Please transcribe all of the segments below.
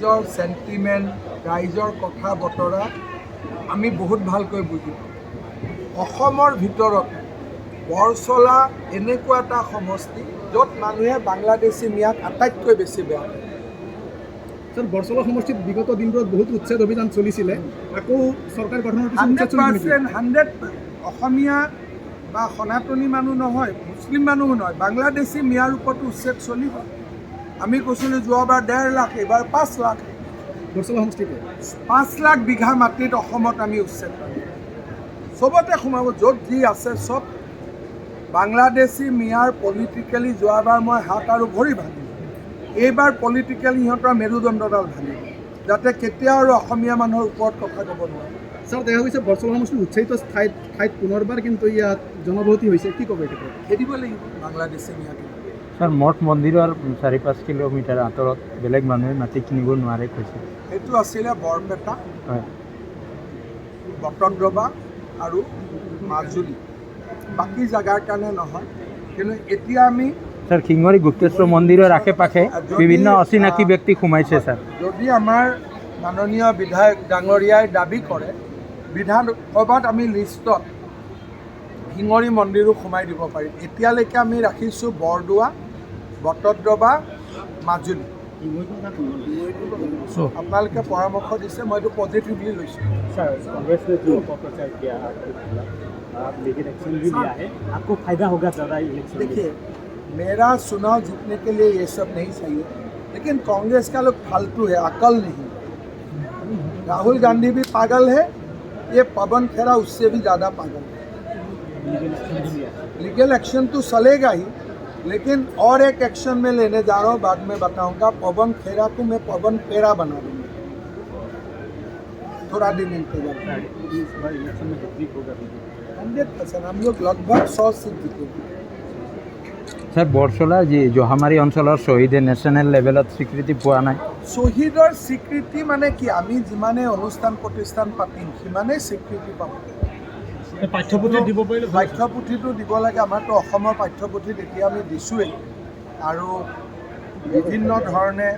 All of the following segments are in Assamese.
ৰাইজৰ চেণ্টিমেণ্ট, ৰাইজৰ কথা বতৰা আমি বহুত ভালকৈ বুজি পাওঁ। অসমৰ ভিতৰত বৰচলা এনেকুৱা এটা সমষ্টি য'ত মানুহে বাংলাদেশী মিয়াক আটাইতকৈ বেছি বেয়া পায়। স্যার, বৰচলা সমষ্টিত বিগত দিনবোৰত বহুত উচ্ছেদ অভিযান চলিছিলে, আকৌ চৰকাৰ গঠনৰ পিছত উচ্ছেদ চলিছিল নেকি? 100% অসমীয়া বা সনাতনী মানুহ নহয়, মুছলিম মানুহো নহয়, বাংলাদেশী মিয়াৰ ওপৰত উচ্ছেদ চলিব। আমি কৈছিলোঁ যোৱাবাৰ 1.5 লাখ, এইবাৰ 5 লাখ। বৰচলা সমষ্টিতে 5 লাখ বিঘা মাটিত অসমত আমি উচ্ছেদ কৰিম। চবতে সোমাব, য'ত যি আছে চব। বাংলাদেশী মিয়াৰ পলিটিকেলি যোৱাবাৰ মই হাত আৰু ভৰি ভাঙিলোঁ। এইবাৰ পলিটিকেলি সিহঁতৰ মেৰুদণ্ডডাল ভাঙিব, যাতে কেতিয়াও আৰু অসমীয়া মানুহৰ ওপৰত কথা ক'ব নোৱাৰে। স্যাৰ, দেখা গৈছে বৰচলা সমষ্টিৰ উচ্ছেদিত ঠাইত পুনৰবাৰ কিন্তু ইয়াত জনবসতি হৈছে, কি ক'ব এইটো? খেদিব লাগিব বাংলাদেশী মিয়াকে। স্যার, মঠ মন্দিৰৰ 4-5 কিলোমিটাৰ আঁতৰত বেলেগ মানুহে মাটি কিনিব নোৱাৰে কৈছে। সেইটো আছিলে বৰপেটা, হয়, বটদ্ৰৱা আৰু মাজুলী। বাকী জেগাৰ কাৰণে নহয়, কিন্তু এতিয়া আমি স্যাৰ, শিঙৰি গুপ্তেশ্বৰ মন্দিৰৰ আশে পাশে বিভিন্ন অচিনাকি ব্যক্তি সোমাইছে স্যাৰ। যদি আমাৰ মাননীয় বিধায়ক ডাঙৰীয়াই দাবী কৰে, বিধানসভাত আমি লিষ্টত শিঙৰি মন্দিৰো সোমাই দিব পাৰিম। এতিয়ালৈকে আমি ৰাখিছোঁ বৰদোৱা, বটদ্ৰৱা, মাজুলী। আপোনালোকে পৰামৰ্শ দিছে, মই এইটো পজিটিভলি লৈছোঁ। सर, कांग्रेस ने जो अपप्रचार किया आपके खिलाफ, आप लेकिन एक्शन भी लिया है, आपको फायदा होगा ज़्यादा इलेक्शन में? देखिए, मेरा चुनाव जीतने के लिए ये सब नहीं चाहिए, लेकिन कांग्रेस का लोग फालतू है, अकल नहीं। राहुल गांधी भी पागल है, ये पवन खेरा उससे भी ज़्यादा पागल है। लीगल एक्शन तो चलेगा ही, लेकिन और एक एक्शन में लेने जा रहा हूँ, बाद में बताऊंगा। पवन खेरा को मैं पवन पेरा बना दूंगा। थोड़ा दिन इंतजार। इस बार इलेक्शन में हैट्रिक होगा बीजेपी? 100% हम लोग लगभग 100 सीट जीतेंगे। স্যার, বৰচলা যি জহামাৰী অঞ্চলৰ শ্বহীদে নেশ্যনেল লেভেলত স্বীকৃতি পোৱা নাই। শ্বহীদৰ স্বীকৃতি মানে কি, আমি যিমানে অনুষ্ঠান প্ৰতিষ্ঠান পাতিম সিমানেই স্বীকৃতি পাব। পাঠ্যপুথি দিব পাৰিলে ভাল। পাঠ্যপুথিটো দিব লাগে। আমাৰতো অসমৰ পাঠ্যপুথিত এতিয়া আমি দিছোঁৱেই, আৰু বিভিন্ন ধৰণে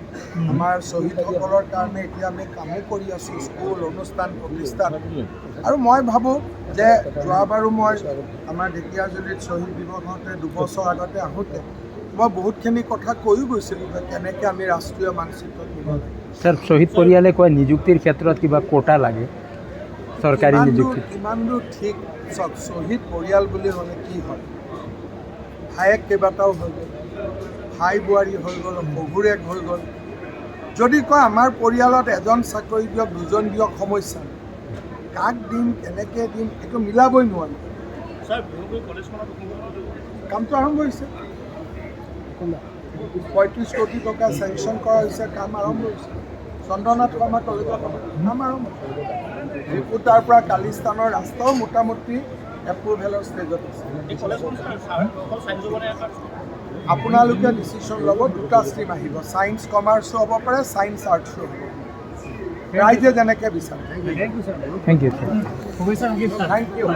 আমাৰ শ্বহীদসকলৰ কাৰণে এতিয়া আমি কামো কৰি আছোঁ, স্কুল, অনুষ্ঠান প্ৰতিষ্ঠান। আৰু মই ভাবোঁ যে যোৱাবাৰো মই আমাৰ ঢেকীয়াজুলিত শ্বহীদ দিৱস হওঁতে 2 বছৰ আগতে আহোঁতে মই বহুতখিনি কথা কৈও গৈছিলোঁ যে কেনেকৈ আমি ৰাষ্ট্ৰীয় মানচিত্ৰত নিব লাগে। স্যাৰ, শ্বহীদ পৰিয়ালে কয় নিযুক্তিৰ ক্ষেত্ৰত কিবা কোটা লাগে, চৰকাৰী নিযুক্তি। কিমান দূৰ ঠিক? চাওক, শ্বহীদ পৰিয়াল বুলি হ'লে কি হয়, ভায়েক কেইবাটাও হৈ গ'ল, ভাই বোৱাৰী হৈ গ'ল, শহুৰেক হৈ গ'ল। যদি কয় আমাৰ পৰিয়ালত এজন চাকৰি দিয়ক, 2জন দিয়ক, সমস্যা নাই। কাক দিম, কেনেকৈ দিম, এইটো মিলাবই নোৱাৰি। কামটো আৰম্ভ হৈছে, 35 কোটি টকা চেংচন কৰা হৈছে, কাম আৰম্ভ হৈছে। চন্দ্ৰনাথ শৰ্মা কলেজত কাম আৰম্ভ হৈছে। ৰিপুটাৰ পৰা কালিস্তানৰ ৰাস্তাও মোটামুটি এপ্ৰুভেলৰ ষ্টেজত আছে। আপোনালোকে ডিচিশ্যন ল'ব, 2টা ষ্ট্ৰীম আহিব, ছায়েন্স কমাৰ্চো হ'ব পাৰে, ছায়েন্স আৰ্টছো হ'ব, ৰাইজে যেনেকৈ বিচাৰে। Thank you sir. শুভেচ্ছা থাকিল। Thank U.